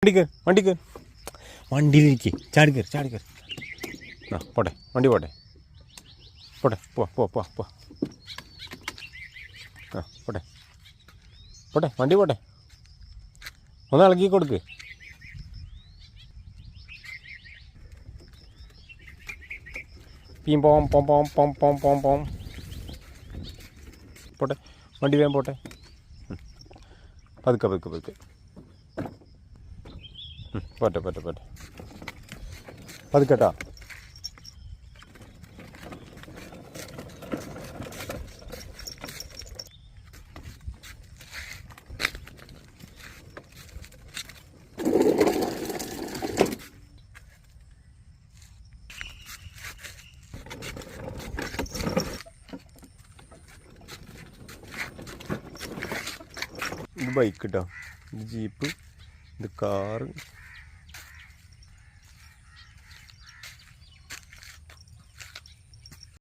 വണ്ടിക്ക് വണ്ടിയിലിരിക്കേ ചാടിക്കർ ആ പോട്ടെ വണ്ടി പോട്ടെ പോ ആ പോട്ടെ വണ്ടി പോട്ടെ ഒന്ന് ഇളക്കി കൊടുക്ക്. പീം പോം പോം പോം പോം പോം പോം പോം പോട്ടെ വണ്ടി വേഗം പോട്ടെ. പതുക്കെ പോട്ടെ പതുക്കെട്ടാ. ഇത് ബൈക്ക് കേട്ടോ, ഇത് ജീപ്പ്, ഇത് കാറ്,